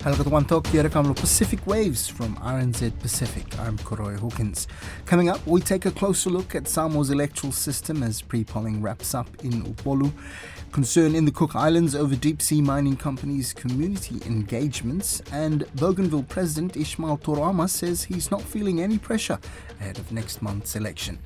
Halakatuantok, here come Pacific Waves from RNZ Pacific. I'm Koroy Hawkins. Coming up, we take a closer look at Samoa's electoral system as pre-polling wraps up in Upolu. Concern in the Cook Islands over deep-sea mining companies' community engagements. And Bougainville President Ismail Torama says he's not feeling any pressure ahead of next month's election.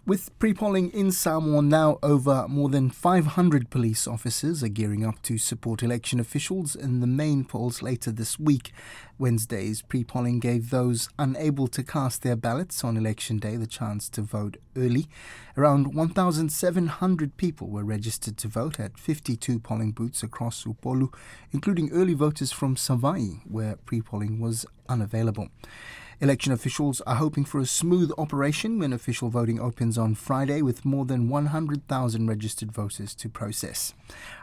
With pre-polling in Samoa now over, more than 500 police officers are gearing up to support election officials in the main polls later this week. Wednesday's pre-polling gave those unable to cast their ballots on election day the chance to vote early. Around 1,700 people were registered to vote at 52 polling booths across Upolu, including early voters from Savaii, where pre-polling was unavailable. Election officials are hoping for a smooth operation when official voting opens on Friday, with more than 100,000 registered voters to process.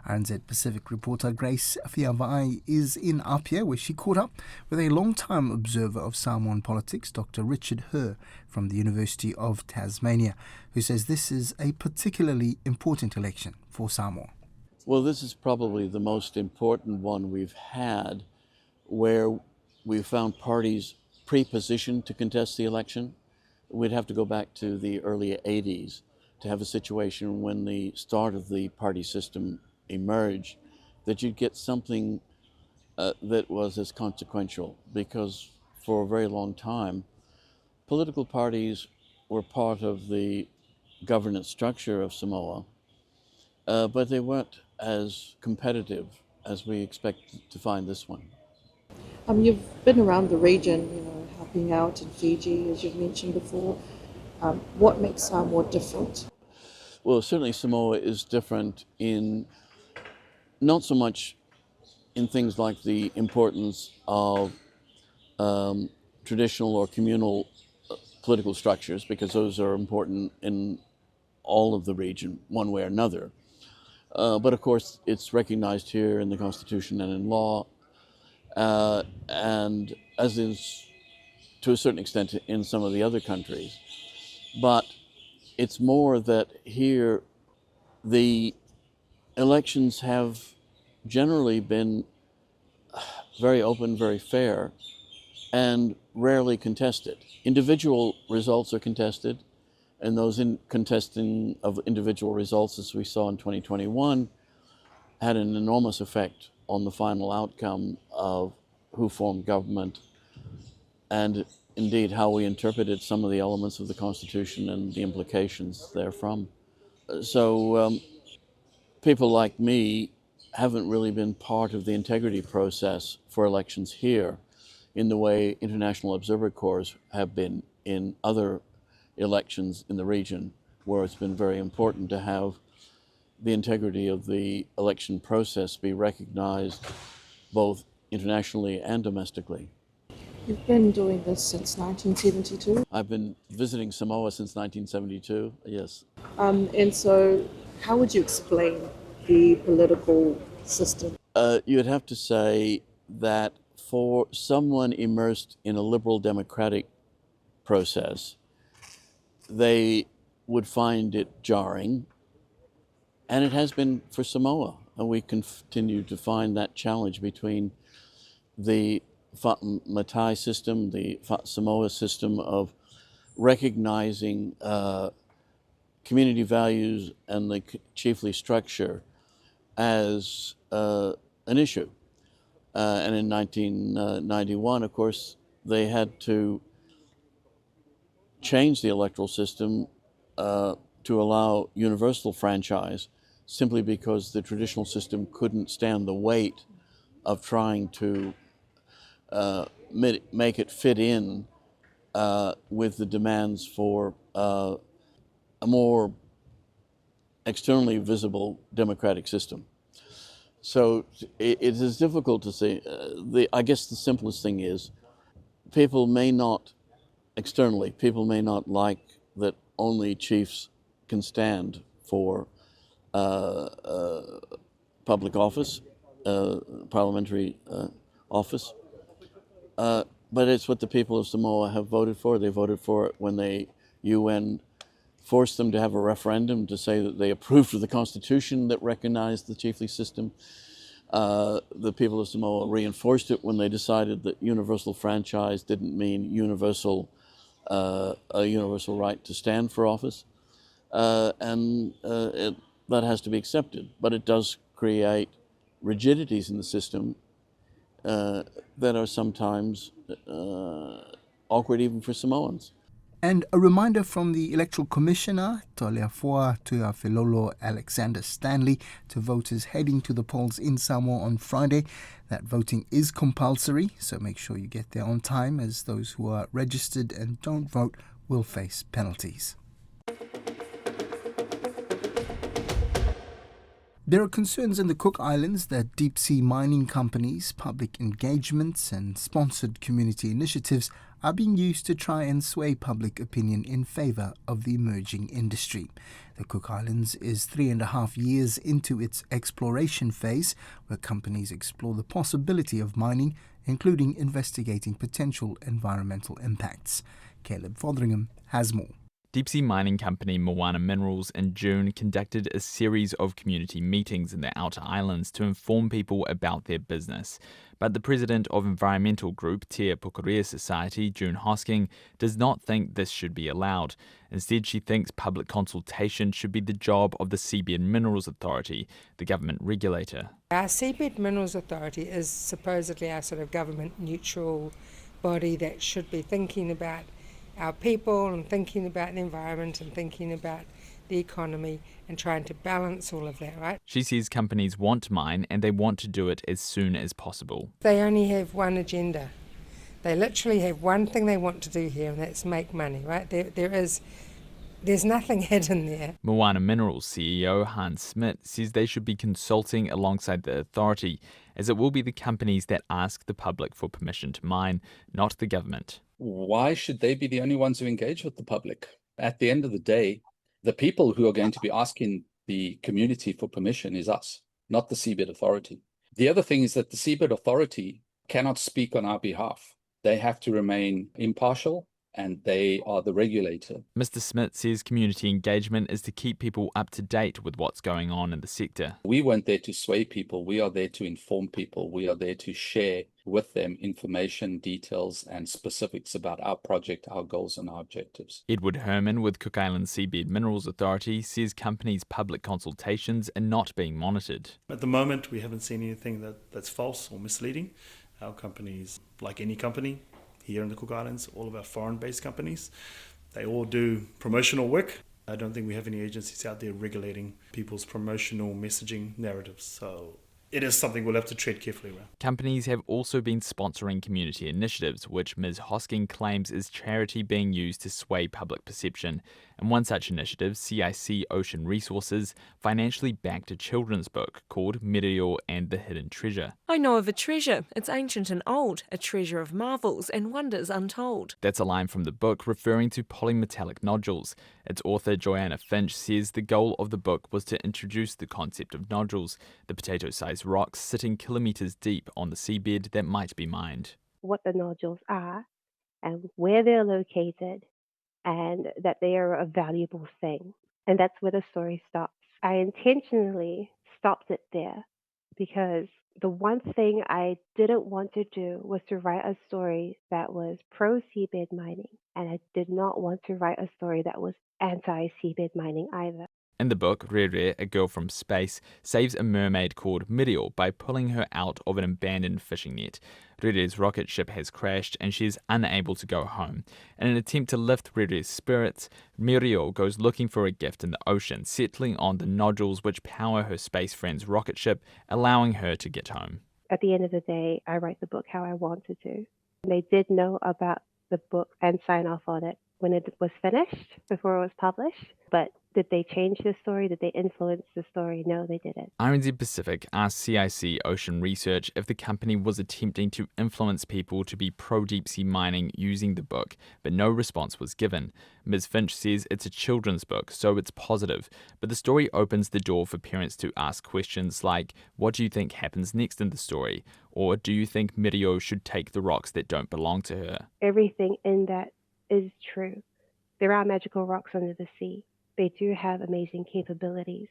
RNZ Pacific reporter Grace Fiavai is in Apia, where she caught up with a long-time observer of Samoan politics, Dr. Richard Herr from the University of Tasmania, who says this is a particularly important election for Samoa. Well, this is probably the most important one we've had, where we've found parties pre-positioned to contest the election. We'd have to go back to the early 80s to have a situation when the start of the party system emerged, that you'd get something that was as consequential, because for a very long time, political parties were part of the governance structure of Samoa, but they weren't as competitive as we expect to find this one. You've been around the region, helping out in Fiji, as you've mentioned before. What makes Samoa different? Well, certainly Samoa is different in not so much in things like the importance of traditional or communal political structures, because those are important in all of the region, one way or another. But of course, it's recognized here in the Constitution and in law, and as is to a certain extent in some of the other countries. But it's more that here the elections have generally been very open, very fair, and rarely contested. Individual results are contested, and those contesting of individual results, as we saw in 2021, had an enormous effect on the final outcome of who formed government, and indeed how we interpreted some of the elements of the Constitution and the implications therefrom. So people like me haven't really been part of the integrity process for elections here in the way international observer corps have been in other elections in the region, where it's been very important to have the integrity of the election process be recognized both internationally and domestically. You've been doing this since 1972? I've been visiting Samoa since 1972, yes. And so how would you explain the political system? You'd have to say that for someone immersed in a liberal democratic process, they would find it jarring, and it has been for Samoa. And we continue to find that challenge between the Matai system, the Samoa system of recognizing community values and the chiefly structure as an issue. And in 1991, of course, they had to change the electoral system to allow universal franchise, simply because the traditional system couldn't stand the weight of trying to make it fit in with the demands for a more externally visible democratic system. So it is difficult to say. I guess the simplest thing is people may not like that only chiefs can stand for public office, parliamentary office. But it's what the people of Samoa have voted for. They voted for it when the UN forced them to have a referendum to say that they approved of the constitution that recognized the chiefly system. The people of Samoa reinforced it when they decided that universal franchise didn't mean a universal right to stand for office. That has to be accepted. But it does create rigidities in the system that are sometimes awkward even for Samoans. And a reminder from the Electoral Commissioner, Toleafua Tuiafilolo Alexander Stanley, to voters heading to the polls in Samoa on Friday that voting is compulsory, so make sure you get there on time, as those who are registered and don't vote will face penalties. There are concerns in the Cook Islands that deep-sea mining companies, public engagements and sponsored community initiatives are being used to try and sway public opinion in favour of the emerging industry. The Cook Islands is 3.5 years into its exploration phase, where companies explore the possibility of mining, including investigating potential environmental impacts. Caleb Fotheringham has more. Deep-sea mining company Moana Minerals in June conducted a series of community meetings in the outer islands to inform people about their business. But the president of environmental group Te Pukerea Society, June Hosking, does not think this should be allowed. Instead, she thinks public consultation should be the job of the Seabed Minerals Authority, the government regulator. Our Seabed Minerals Authority is supposedly our sort of government-neutral body that should be thinking about our people and thinking about the environment and thinking about the economy and trying to balance all of that, right? She says companies want to mine and they want to do it as soon as possible. They only have one agenda. They literally have one thing they want to do here, and that's make money, right? There's nothing hidden there. Moana Minerals CEO Hans Smit says they should be consulting alongside the authority, as it will be the companies that ask the public for permission to mine, not the government. Why should they be the only ones who engage with the public? At the end of the day, the people who are going to be asking the community for permission is us, not the Seabed Authority. The other thing is that the Seabed Authority cannot speak on our behalf. They have to remain impartial, and they are the regulator. Mr. Smith says community engagement is to keep people up to date with what's going on in the sector. We weren't there to sway people. We are there to inform people. We are there to share with them information, details, and specifics about our project, our goals, and our objectives. Edward Herman with Cook Islands Seabed Minerals Authority says companies' public consultations are not being monitored. At the moment, we haven't seen anything that's false or misleading. Our companies, like any company, here in the Cook Islands, all of our foreign-based companies, they all do promotional work. I don't think we have any agencies out there regulating people's promotional messaging narratives. So it is something we'll have to tread carefully around. Companies have also been sponsoring community initiatives, which Ms. Hosking claims is charity being used to sway public perception. And one such initiative, CIC Ocean Resources, financially backed a children's book called Mirio and the Hidden Treasure. I know of a treasure. It's ancient and old, a treasure of marvels and wonders untold. That's a line from the book referring to polymetallic nodules. Its author, Joanna Finch, says the goal of the book was to introduce the concept of nodules, the potato-sized rocks sitting kilometres deep on the seabed that might be mined. What the nodules are and where they're located, and that they are a valuable thing. And that's where the story stops. I intentionally stopped it there because the one thing I didn't want to do was to write a story that was pro-seabed mining, and I did not want to write a story that was anti-seabed mining either. In the book, Rere, a girl from space, saves a mermaid called Mirio by pulling her out of an abandoned fishing net. Rere's rocket ship has crashed and she is unable to go home. In an attempt to lift Rere's spirits, Mirio goes looking for a gift in the ocean, settling on the nodules which power her space friend's rocket ship, allowing her to get home. At the end of the day, I write the book how I wanted to. They did know about the book and sign off on it when it was finished, before it was published, but did they change the story? Did they influence the story? No, they didn't. RNZ Pacific asked CIC Ocean Research if the company was attempting to influence people to be pro-deep-sea mining using the book, but no response was given. Ms. Finch says it's a children's book, so it's positive, but the story opens the door for parents to ask questions like, what do you think happens next in the story? Or do you think Mirio should take the rocks that don't belong to her? Everything in that is true. There are magical rocks under the sea. They do have amazing capabilities.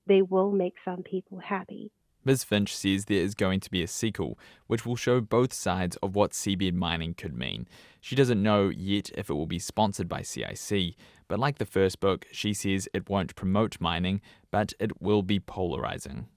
They will make some people happy. Ms. Finch says there is going to be a sequel, which will show both sides of what seabed mining could mean. She doesn't know yet if it will be sponsored by CIC, but like the first book, she says it won't promote mining, but it will be polarizing.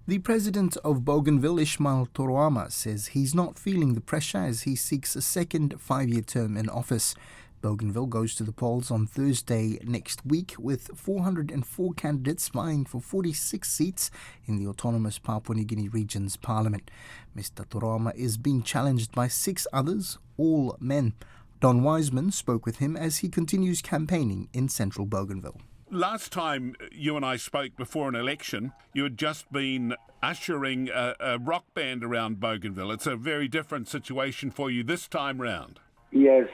The president of Bougainville, Ismail Toroama, says he's not feeling the pressure as he seeks a second 5-year term in office. Bougainville goes to the polls on Thursday next week with 404 candidates vying for 46 seats in the autonomous Papua New Guinea region's parliament. Mr. Toroama is being challenged by 6 others, all men. Don Wiseman spoke with him as he continues campaigning in central Bougainville. Last time you and I spoke before an election, you had just been ushering a rock band around Bougainville. It's a very different situation for you this time round. Yes,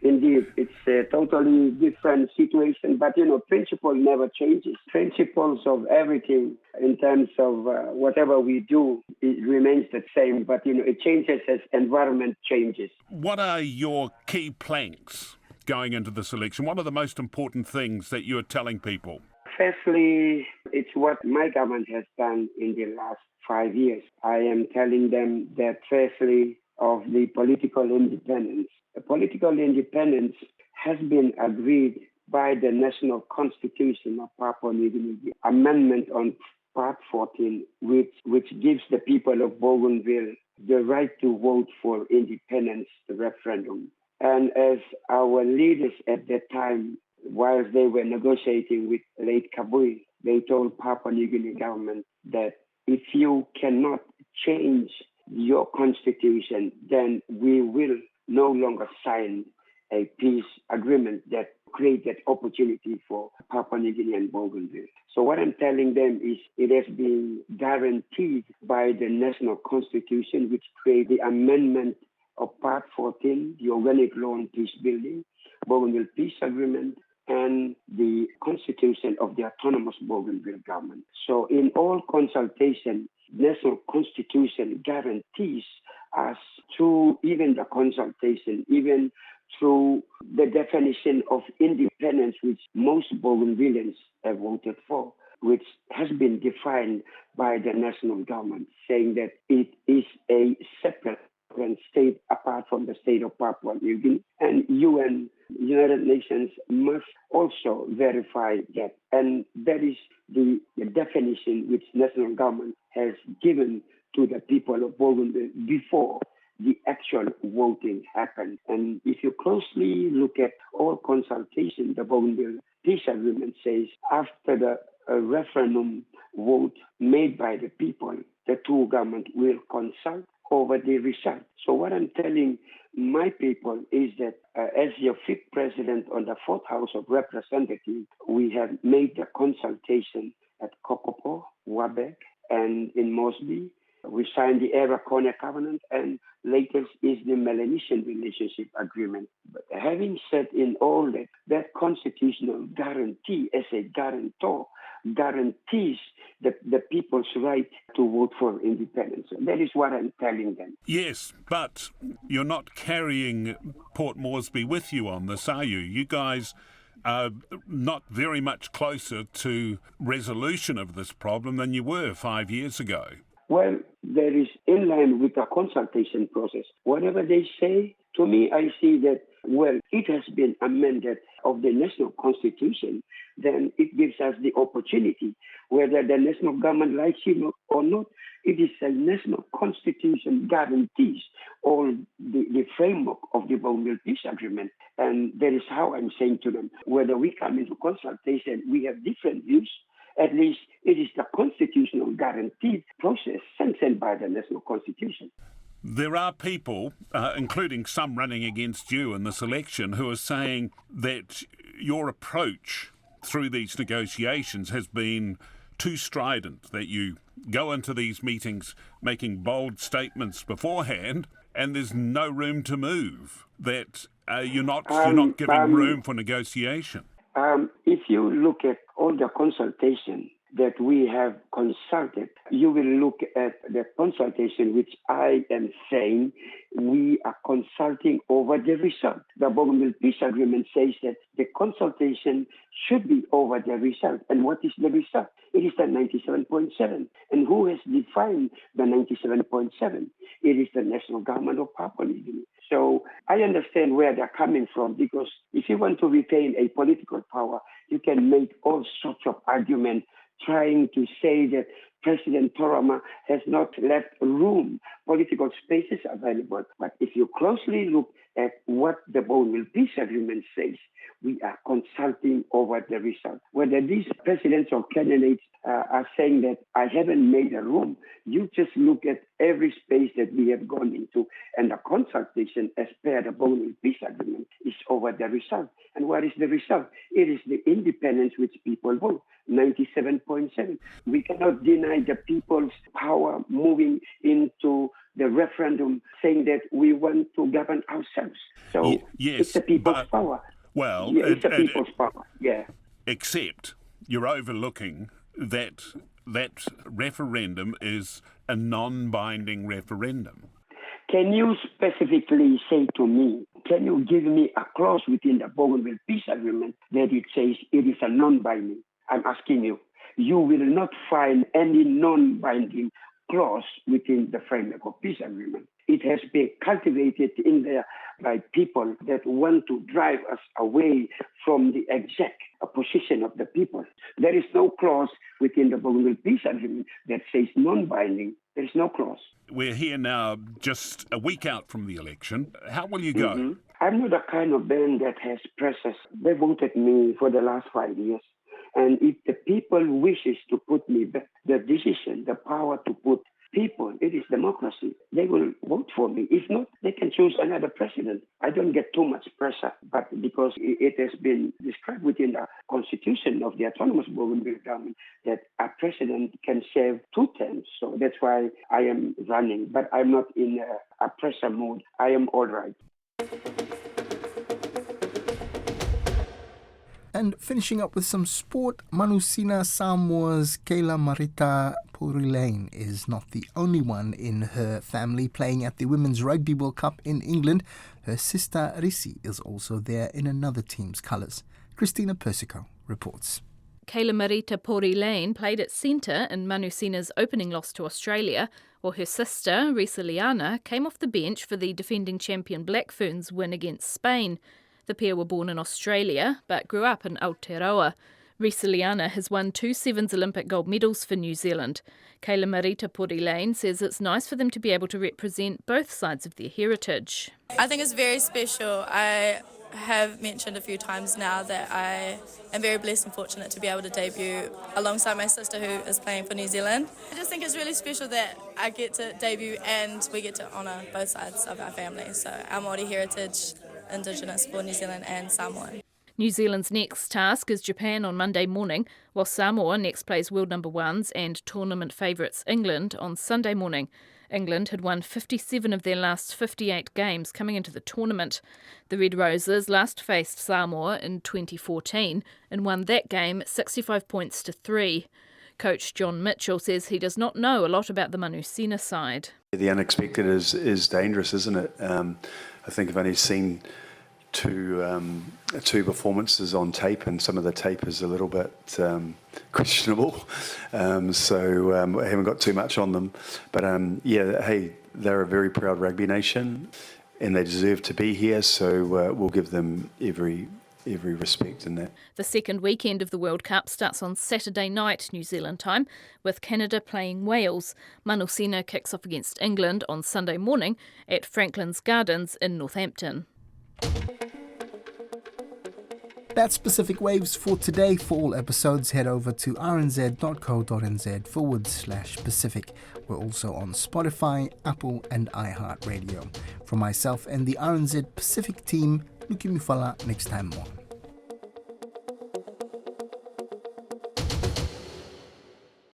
indeed. It's a totally different situation. But, principle never changes. Principles of everything in terms of whatever we do, it remains the same. But, it changes as environment changes. What are your key planks going into this election? What are the most important things that you are telling people? Firstly, it's what my government has done in the last 5 years. I am telling them that firstly of the political independence. The political independence has been agreed by the National Constitution of Papua New Guinea, the amendment on Part 14, which gives the people of Bougainville the right to vote for independence, the referendum. And as our leaders at that time, whilst they were negotiating with late Kabui, they told Papua New Guinea government that if you cannot change your constitution, then we will no longer sign a peace agreement that created opportunity for Papua New Guinea and Bougainville. So what I'm telling them is it has been guaranteed by the National Constitution, which created the amendment of Part 14, the Organic Law on Peace Building, Bougainville Peace Agreement, and the Constitution of the Autonomous Bougainville Government. So in all consultation, National Constitution guarantees us through even the consultation, even through the definition of independence, which most Bougainvilleans have voted for, which has been defined by the national government, saying that it is a separate state apart from the state of Papua New Guinea. And United Nations must also verify that. And that is the definition which national government has given to the people of Bougainville before the actual voting happened. And if you closely look at all consultation, the Bougainville Peace Agreement says after the referendum vote made by the people, the two governments will consult over the result. So what I'm telling my people is that as your fifth president on the fourth House of Representatives, we have made the consultation at Kokopo, Wabek, and in Mosby. We signed the Era Corner Covenant, and latest is the Melanesian Relationship Agreement. But having said in all that, that constitutional guarantee as a guarantor guarantees the people's right to vote for independence. That is what I'm telling them. Yes, but you're not carrying Port Moresby with you on this, are you? You guys are not very much closer to resolution of this problem than you were 5 years ago. Well, there is in line with the consultation process. Whatever they say, to me, I see that, well, it has been amended of the national constitution, then it gives us the opportunity, whether the national government likes it or not, it is a national constitution guarantees all the framework of the Bougainville Peace Agreement. And that is how I'm saying to them, whether we come into consultation, we have different views. At least it is the constitutional guaranteed process sanctioned by the national constitution. There are people, including some running against you in this election, who are saying that your approach through these negotiations has been too strident, that you go into these meetings making bold statements beforehand and there's no room to move, that you're not giving room for negotiation. If you look at all the consultation, that we have consulted, you will look at the consultation, which I am saying we are consulting over the result. The Bougainville Peace Agreement says that the consultation should be over the result. And what is the result? It is the 97.7. And who has defined the 97.7? It is the national government of Papua New Guinea. So I understand where they're coming from, because if you want to retain a political power, you can make all sorts of arguments trying to say that President Torama has not left room, political spaces available. But if you closely look at what the Bougainville Peace Agreement says, we are consulting over the result. Whether these presidents or candidates are saying that I haven't made a room, you just look at every space that we have gone into, and the consultation as per the Bougainville Peace Agreement is over the result. And what is the result? It is the independence which people vote, 97.7. We cannot deny the people's power moving into the referendum saying that we want to govern ourselves. So yes, it's the people's power. Well, yeah, it's the people's power, yeah. Except you're overlooking that referendum is a non-binding referendum. Can you specifically say to me, can you give me a clause within the Bougainville Peace Agreement that it says it is a non-binding? I'm asking you. You will not find any non-binding clause within the framework of peace agreement. It has been cultivated in there by people that want to drive us away from the exact position of the people. There is no clause within the Bougainville Peace Agreement that says non-binding. There is no clause. We're here now just a week out from the election. How will you go? Mm-hmm. I'm not the kind of man that has pressures. They voted me for the last 5 years. And if the people wishes to put me back, the decision, the power to put people, it is democracy. They will vote for me. If not, they can choose another president. I don't get too much pressure, but because it has been described within the constitution of the autonomous Bougainville government that a president can serve 2 terms. So that's why I am running. But I'm not in a pressure mood. I am all right. And finishing up with some sport, Manusina Samoa's Kayla Marita Porilane is not the only one in her family playing at the Women's Rugby World Cup in England. Her sister Risi is also there in another team's colours. Christina Persico reports. Kayla Marita Porilane played at centre in Manusina's opening loss to Australia, while her sister, Risa Liana, came off the bench for the defending champion Black Ferns' win against Spain. The pair were born in Australia, but grew up in Aotearoa. Risa Liana has won 2 Sevens Olympic gold medals for New Zealand. Kayla Marita Porilane says it's nice for them to be able to represent both sides of their heritage. I think it's very special. I have mentioned a few times now that I am very blessed and fortunate to be able to debut alongside my sister who is playing for New Zealand. I just think it's really special that I get to debut and we get to honour both sides of our family. So our Māori heritage, Indigenous for New Zealand and Samoa. New Zealand's next task is Japan on Monday morning, while Samoa next plays world number ones and tournament favourites England on Sunday morning. England had won 57 of their last 58 games coming into the tournament. The Red Roses last faced Samoa in 2014 and won that game 65 points to 3. Coach John Mitchell says he does not know a lot about the Manusina side. The unexpected is dangerous, isn't it? I think I've only seen two performances on tape, and some of the tape is a little bit questionable. So I haven't got too much on them. But hey, they're a very proud rugby nation, and they deserve to be here. So we'll give them every respect in that. The second weekend of the World Cup starts on Saturday night, New Zealand time, with Canada playing Wales. Manusina kicks off against England on Sunday morning at Franklin's Gardens in Northampton. That's Pacific Waves for today. For all episodes, head over to rnz.co.nz/Pacific. We're also on Spotify, Apple and iHeartRadio. From myself and the RNZ Pacific team, Luki Mufala, next time more.